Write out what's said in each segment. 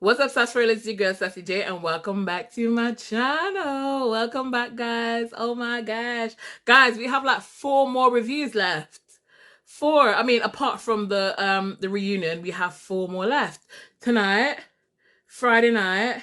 What's up, Sassy? It's your girl, Sassy J, and welcome back to my channel. Welcome back, guys. Oh my gosh. Guys, we have like 4 more reviews left. 4. I mean, apart from the reunion, we have 4 more left. Tonight, Friday night,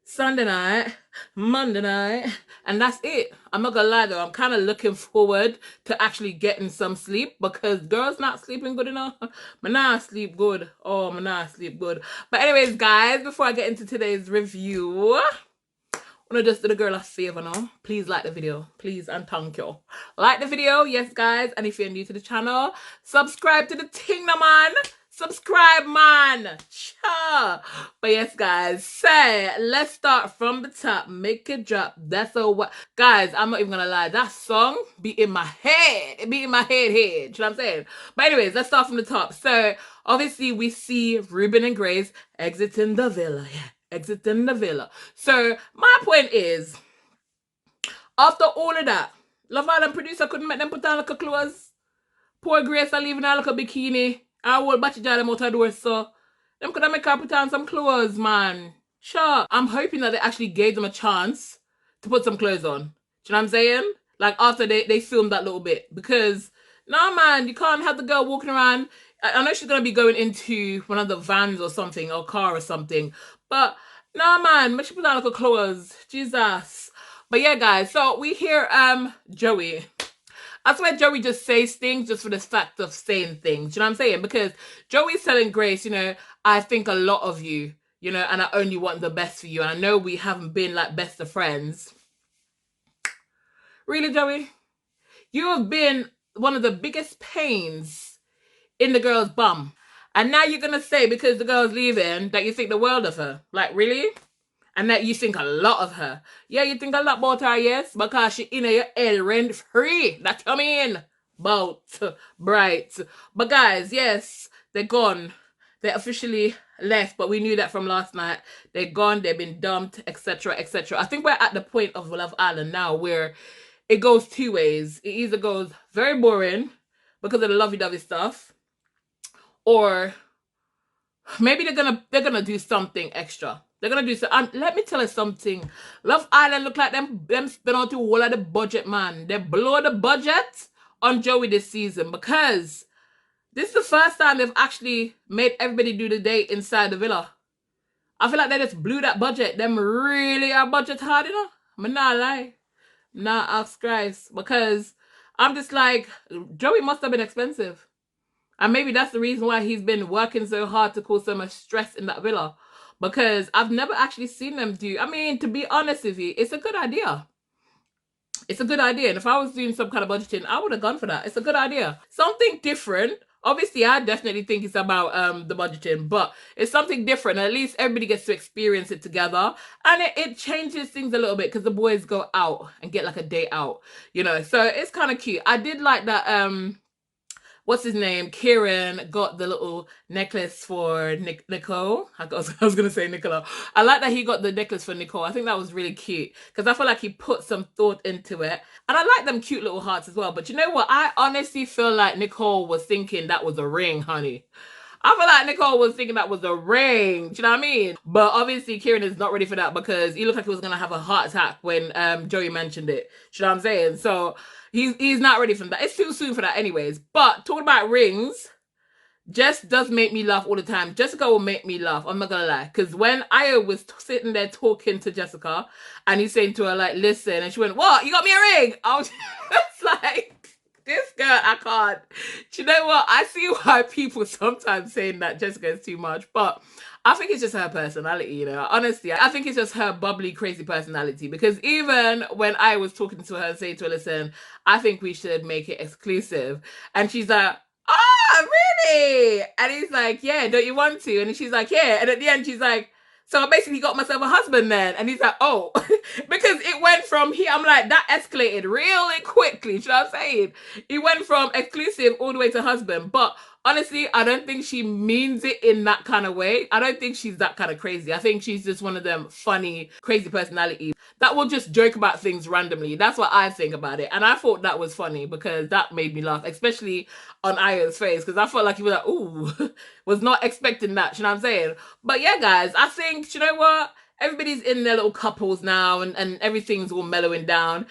Sunday night, Monday night, and that's it. I'm not gonna lie though, I'm kind of looking forward to actually getting some sleep because girls not sleeping good enough. Man, I sleep good. Oh, man, I sleep good. But anyways, guys, before I get into today's review, I want to just do the girl a favor now. Please like the video. Please and thank you. Like the video, yes, guys. And if you're new to the channel, subscribe to the thing, no man. Subscribe, man. Sure. But yes, guys, say let's start from the top. Make it drop. That's a what, guys. I'm not even gonna lie. That song be in my head. It be in my head. You know what I'm saying? But anyways, let's start from the top. So obviously we see Ruben and Grace exiting the villa. Yeah, exiting the villa. So my point is, after all of that, Love Island producer couldn't make them put on like a clothes. Poor Grace are leaving her like a bikini. I will batch jar them out of door, so them could have make her put on some clothes, man. Sure. I'm hoping that they actually gave them a chance to put some clothes on. Do you know what I'm saying? Like after they filmed that little bit. Because, nah, man, you can't have the girl walking around. I know she's going to be going into one of the vans or something, or car or something. But, nah, man, make she put on like a clothes. Jesus. But yeah, guys, so we hear Joey. I swear Joey just says things just for the fact of saying things. You know what I'm saying? Because Joey's telling Grace, you know, I think a lot of you, you know, and I only want the best for you. And I know we haven't been like best of friends. Really, Joey? You have been one of the biggest pains in the girl's bum. And now you're going to say, because the girl's leaving, that you think the world of her. Like, really? And that you think a lot of her. Yeah, you think a lot about her, yes? Because she in your head rent free. That's what I mean. Bout. Bright. But guys, yes, they're gone. They officially left, but we knew that from last night. They're gone, they've been dumped, etc., etc. I think we're at the point of Love Island now where it goes 2 ways. It either goes very boring because of the lovey-dovey stuff, or maybe they're gonna do something extra. They're gonna do so. Let me tell you something. Love Island look like them spend out the whole of the budget, man. They blow the budget on Joey this season because this is the first time they've actually made everybody do the date inside the villa. I feel like they just blew that budget. Them really are budget hard, you know? I'm not lie. Nah, ask Christ. Because I'm just like, Joey must have been expensive. And maybe that's the reason why he's been working so hard to cause so much stress in that villa. Because I've never actually seen them do... I mean, to be honest with you, it's a good idea. It's a good idea. And if I was doing some kind of budgeting, I would have gone for that. It's a good idea. Something different. Obviously, I definitely think it's about the budgeting. But it's something different. At least everybody gets to experience it together. And it changes things a little bit because the boys go out and get like a day out. You know, so it's kind of cute. I did like that... what's his name? Kieran got the little necklace for Nicole. I was going to say Nicola. I like that he got the necklace for Nicole. I think that was really cute because I feel like he put some thought into it. And I like them cute little hearts as well. But you know what? I honestly feel like Nicole was thinking that was a ring, honey. I feel like Nicole was thinking that was a ring. Do you know what I mean? But obviously Kieran is not ready for that because he looked like he was going to have a heart attack when Joey mentioned it. Do you know what I'm saying? So he's not ready for that. It's too soon for that anyways. But talking about rings, Jess does make me laugh all the time. Jessica will make me laugh. I'm not going to lie. Because when Io was sitting there talking to Jessica and he's saying to her like, listen. And she went, what? You got me a ring? I was just like... This girl, I can't. Do you know what? I see why people sometimes saying that Jessica is too much, but I think it's just her personality, you know. Honestly, I think it's just her bubbly, crazy personality. Because even when I was talking to her and saying to her, listen, I think we should make it exclusive. And she's like, oh, really? And he's like, yeah, don't you want to? And she's like, yeah. And at the end, she's like, so I basically got myself a husband then. And he's like, oh, because it went from here. I'm like, that escalated really quickly. You know what I'm saying? It went from exclusive all the way to husband. But honestly, I don't think she means it in that kind of way. I don't think she's that kind of crazy. I think she's just one of them funny, crazy personalities that will just joke about things randomly. That's what I think about it. And I thought that was funny because that made me laugh, especially on Ayo's face, because I felt like he was like, ooh, was not expecting that, you know what I'm saying? But yeah, guys, I think, you know what? Everybody's in their little couples now, and everything's all mellowing down.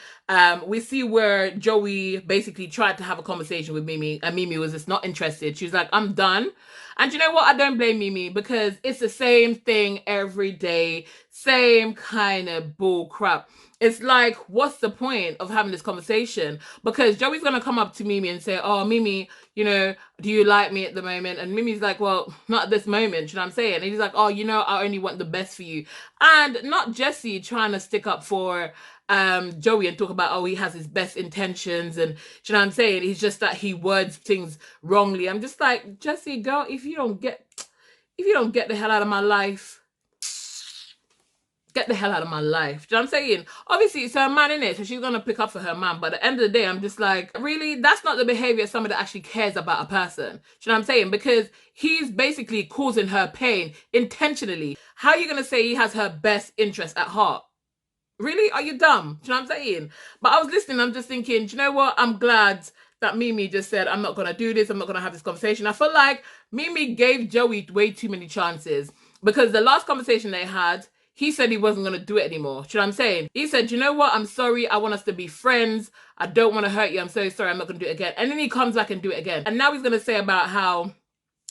We see where Joey basically tried to have a conversation with Mimii, and Mimii was just not interested. She was like, I'm done. And you know what? I don't blame Mimii, because it's the same thing every day, same kind of bull crap. It's like, what's the point of having this conversation? Because Joey's gonna come up to Mimii and say, oh, Mimii, you know, do you like me at the moment? And Mimi's like, well, not at this moment, you know what I'm saying? And he's like, oh, you know, I only want the best for you. And not Jessie trying to stick up for Joey and talk about, oh, he has his best intentions, and you know what I'm saying? He's just that he words things wrongly. I'm just like, Jessie, girl, if you don't get the hell out of my life, get the hell out of my life. Do you know what I'm saying? Obviously, it's her man, innit? So she's gonna pick up for her man. But at the end of the day, I'm just like, really? That's not the behavior of somebody that actually cares about a person. Do you know what I'm saying? Because he's basically causing her pain intentionally. How are you gonna say he has her best interest at heart? Really? Are you dumb? Do you know what I'm saying? But I was listening, I'm just thinking, do you know what? I'm glad that Mimii just said, I'm not going to do this. I'm not going to have this conversation. I feel like Mimii gave Joey way too many chances, because the last conversation they had, he said he wasn't going to do it anymore. Do you know what I'm saying? He said, you know what? I'm sorry. I want us to be friends. I don't want to hurt you. I'm so sorry. I'm not going to do it again. And then he comes back and do it again. And now he's going to say about how,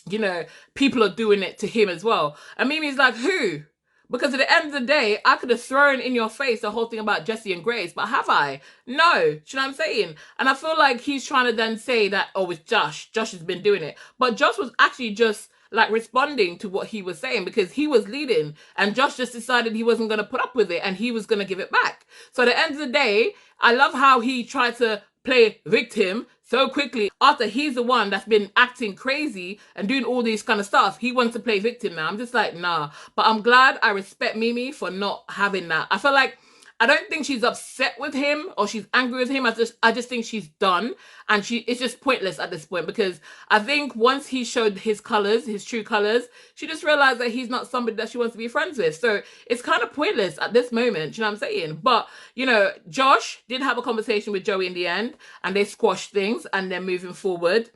you know, people are doing it to him as well. And Mimi's like, who? Because at the end of the day, I could have thrown in your face the whole thing about Jessie and Grace, but have I? No. Do you know what I'm saying? And I feel like he's trying to then say that, oh, it's Josh. Josh has been doing it. But Josh was actually just like responding to what he was saying, because he was leading and Josh just decided he wasn't going to put up with it and he was going to give it back. So at the end of the day, I love how he tried to play victim so quickly after he's the one that's been acting crazy and doing all these kind of stuff. He wants to play victim now. I'm just like, nah. But I'm glad, I respect Mimii for not having that. I feel like, I don't think she's upset with him or she's angry with him. I just think she's done, and it's just pointless at this point, because I think once he showed his colors, his true colors, she just realized that he's not somebody that she wants to be friends with. So it's kind of pointless at this moment, you know what I'm saying? But, you know, Josh did have a conversation with Joey in the end, and they squashed things, and they're moving forward.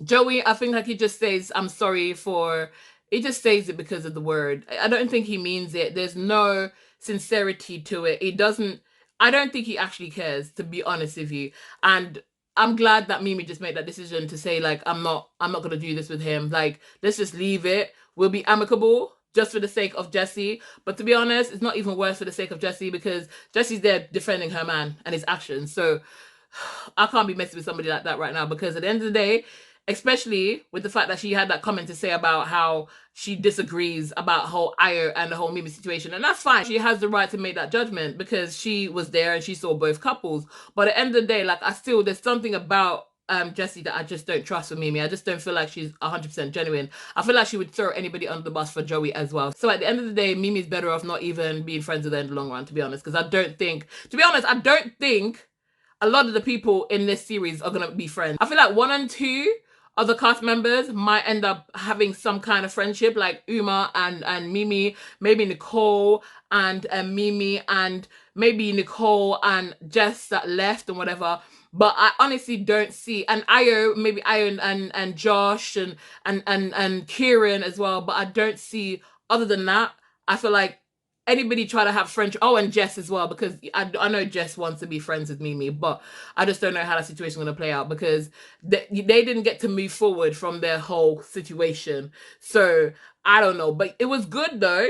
Joey, I think like he just says, I'm sorry for, he just says it because of the word. I don't think he means it. There's no sincerity to it. It doesn't, I don't think he actually cares, to be honest with you. And I'm glad that Mimii just made that decision to say, like, I'm not gonna do this with him. Like, let's just leave it. We'll be amicable just for the sake of Jessie. But to be honest, it's not even worse for the sake of Jessie, because Jessie's there defending her man and his actions. So I can't be messing with somebody like that right now, because at the end of the day, especially with the fact that she had that comment to say about how she disagrees about whole Ayo and the whole Mimii situation. And that's fine. She has the right to make that judgment because she was there and she saw both couples. But at the end of the day, like, there's something about Jessie that I just don't trust with Mimii. I just don't feel like she's 100% genuine. I feel like she would throw anybody under the bus for Joey as well. So at the end of the day, Mimi's better off not even being friends with her in the long run, to be honest. Because I don't think a lot of the people in this series are going to be friends. I feel like 1 and 2 other cast members might end up having some kind of friendship, like Uma and Mimii, maybe Nicole and Mimii, and maybe Nicole and Jess that left and whatever. But I honestly don't see, and Ayo, maybe Ayo and Josh and Kieran as well. But I don't see, other than that, I feel like anybody try to have friendship. Oh, and Jess as well, because I know Jess wants to be friends with Mimii, but I just don't know how that situation is going to play out, because they didn't get to move forward from their whole situation. So I don't know, but it was good though.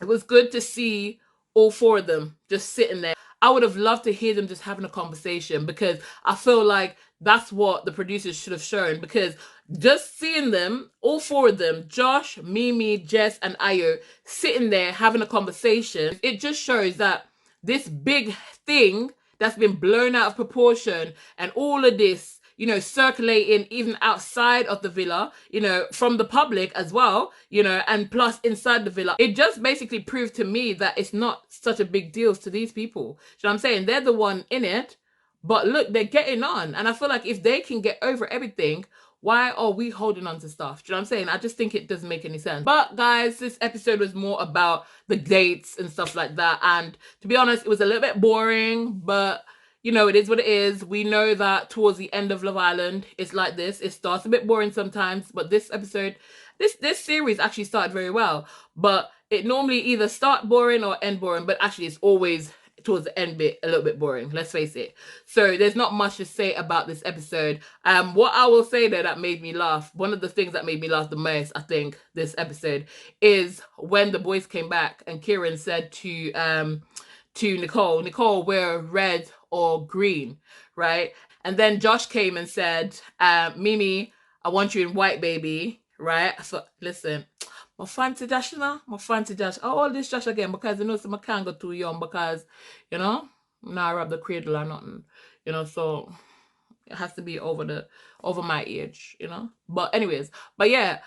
It was good to see all 4 of them just sitting there. I would have loved to hear them just having a conversation, because I feel like that's what the producers should have shown, because just seeing them, all 4 of them, Josh, Mimii, Jess, and Ayo, sitting there having a conversation, it just shows that this big thing that's been blown out of proportion, and all of this, you know, circulating even outside of the villa, you know, from the public as well, you know, and plus inside the villa, it just basically proved to me that it's not such a big deal to these people. So I'm saying they're the one in it, but look, they're getting on. And I feel like if they can get over everything, Why are we holding on to stuff? Do you know what I'm saying? I just think it doesn't make any sense. But guys, this episode was more about the dates and stuff like that. And to be honest, it was a little bit boring, but you know, it is what it is. We know that towards the end of Love Island, it's like this. It starts a bit boring sometimes, but this episode, this series actually started very well. But it normally either start boring or end boring, but actually it's always towards the end bit a little bit boring, let's face it. So there's not much to say about this episode. What I will say though that made me laugh, one of the things that made me laugh the most, I think, this episode, is when the boys came back and Kieran said to Nicole, wear red or green, right? And then Josh came and said, Mimii, I want you in white, baby, right? So listen, my fancy Josh, you know? My fancy Josh. I hold this Josh again because you know so I can't go too young because, you know, now I rub the cradle or nothing. You know, so it has to be over my age, you know. But anyways, but yeah,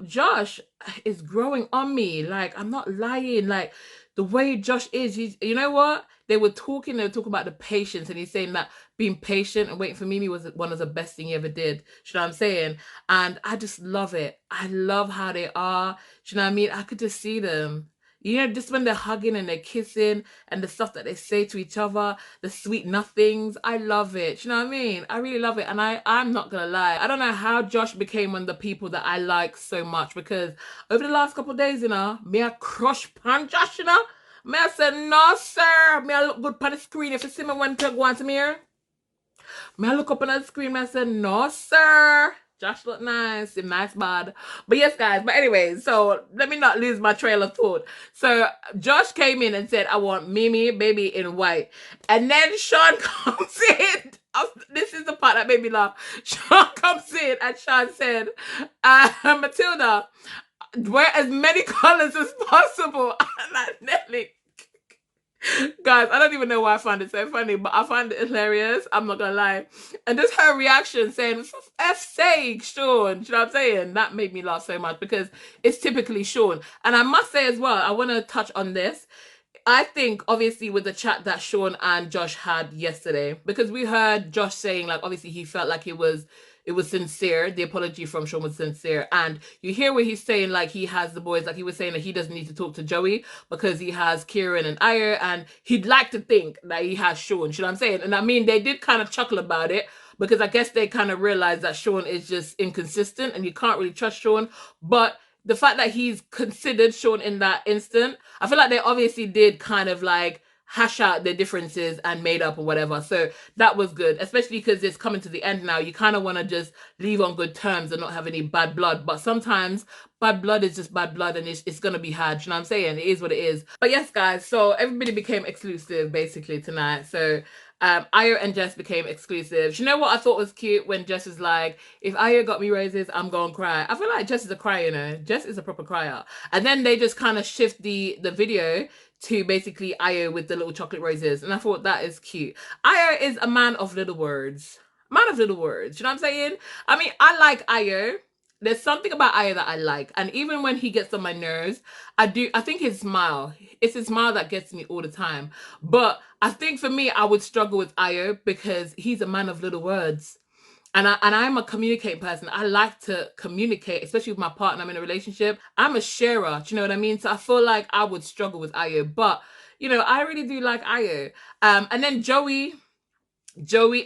Josh is growing on me. Like, I'm not lying. Like, the way Josh is, you know what? They were talking about the patience, and he's saying that being patient and waiting for Mimii was one of the best thing he ever did. You know what I'm saying? And I just love it. I love how they are. You know what I mean? I could just see them. You know, just when they're hugging and they're kissing and the stuff that they say to each other, the sweet nothings. I love it. You know what I mean? I really love it. And I'm not going to lie. I don't know how Josh became one of the people that I like so much, because over the last couple of days, you know, me a crush pan Josh, you know? Me I said, no, sir. Me I look good on the screen. If you see me when you go on to me here, me I look up on the screen. Me I said, no, sir. Josh look nice, nice bod. But yes, guys. But anyway, so let me not lose my trail of thought. So Josh came in and said, I want Mimii, baby, in white. And then Sean comes in. This is the part that made me laugh. Sean comes in and Sean said, Matilda, wear as many colors as possible. And I nearly... Guys, I don't even know why I find it so funny, but I find it hilarious. I'm not gonna lie. And just her reaction saying, for F's sake, Sean. You know what I'm saying? That made me laugh so much because it's typically Sean. And I must say as well, I want to touch on this. I think, obviously, with the chat that Sean and Josh had yesterday, because we heard Josh saying, like, obviously he felt like it was sincere. The apology from Sean was sincere. And you hear where he's saying, like, he has the boys, like he was saying that he doesn't need to talk to Joey because he has Kieran and Aya, and he'd like to think that he has Sean. You know what I'm saying? And I mean, they did kind of chuckle about it because I guess they kind of realized that Sean is just inconsistent and you can't really trust Sean. But the fact that he's considered Sean in that instant, I feel like they obviously did kind of like hash out their differences and made up or whatever. So that was good, especially because it's coming to the end now. You kind of want to just leave on good terms and not have any bad blood. But sometimes bad blood is just bad blood, and it's going to be hard. You know what I'm saying? It is what it is. But yes, guys, so everybody became exclusive basically tonight. So Aya and Jess became exclusive. You know what I thought was cute when Jess was like, if Aya got me roses, I'm gonna cry. I feel like Jess is a crier, you know. Jess is a proper crier. And then they just kind of shift the video to basically Aya with the little chocolate roses. And I thought that is cute. Aya is a man of little words. Man of little words. You know what I'm saying? I mean, I like Aya. There's something about Aya that I like. And even when he gets on my nerves, I think his smile. It's his smile that gets me all the time. But I think for me, I would struggle with Aya because he's a man of little words. And I'm a communicating person. I like to communicate, especially with my partner. I'm in a relationship. I'm a sharer. Do you know what I mean? So I feel like I would struggle with Aya. But, you know, I really do like Aya. And then Joey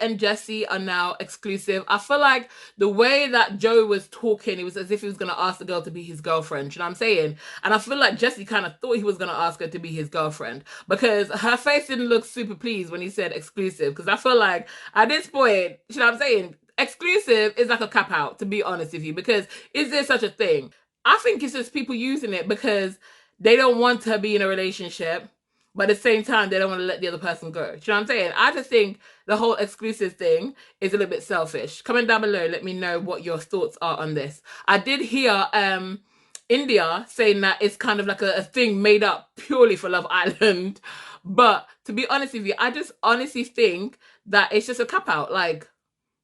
and Jesse are now exclusive. I feel like the way that Joey was talking, it was as if he was going to ask the girl to be his girlfriend. You know what I'm saying? And I feel like Jesse kind of thought he was going to ask her to be his girlfriend because her face didn't look super pleased when he said exclusive. Because I feel like at this point, you know what I'm saying? Exclusive is like a cop out, to be honest with you, because is there such a thing? I think it's just people using it because they don't want to be in a relationship, but at the same time, they don't want to let the other person go. Do you know what I'm saying? I just think the whole exclusive thing is a little bit selfish. Comment down below, let me know what your thoughts are on this. I did hear India saying that it's kind of like a thing made up purely for Love Island. But to be honest with you, I just honestly think that it's just a cop-out. Like,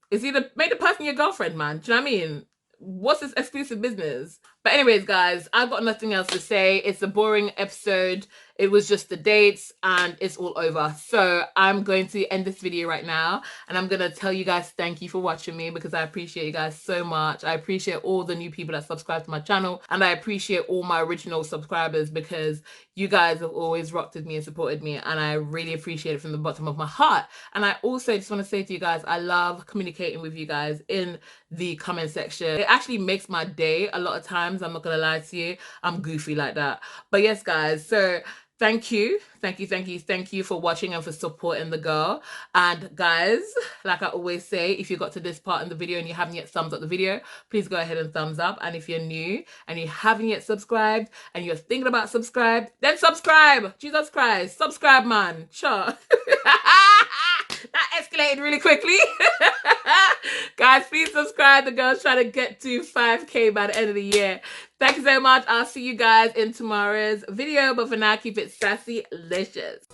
it's either make the person your girlfriend, man. Do you know what I mean? What's this exclusive business? But anyways, guys, I've got nothing else to say. It's a boring episode. It was just the dates and it's all over. So I'm going to end this video right now and I'm going to tell you guys thank you for watching me, because I appreciate you guys so much. I appreciate all the new people that subscribe to my channel, and I appreciate all my original subscribers, because you guys have always rocked with me and supported me, and I really appreciate it from the bottom of my heart. And I also just want to say to you guys, I love communicating with you guys in the comment section. It actually makes my day a lot of times. I'm not gonna lie to you, I'm goofy like that. But yes guys, so thank you for watching and for supporting the girl. And guys, like I always say, if you got to this part in the video and you haven't yet thumbs up the video, please go ahead and thumbs up. And if you're new and you haven't yet subscribed and you're thinking about subscribe, then subscribe. Jesus Christ, subscribe, man. Sure. That escalated really quickly. Guys, please subscribe. The girl's trying to get to 5K by the end of the year. Thank you so much. I'll see you guys in tomorrow's video. But for now, keep it sassy, licious.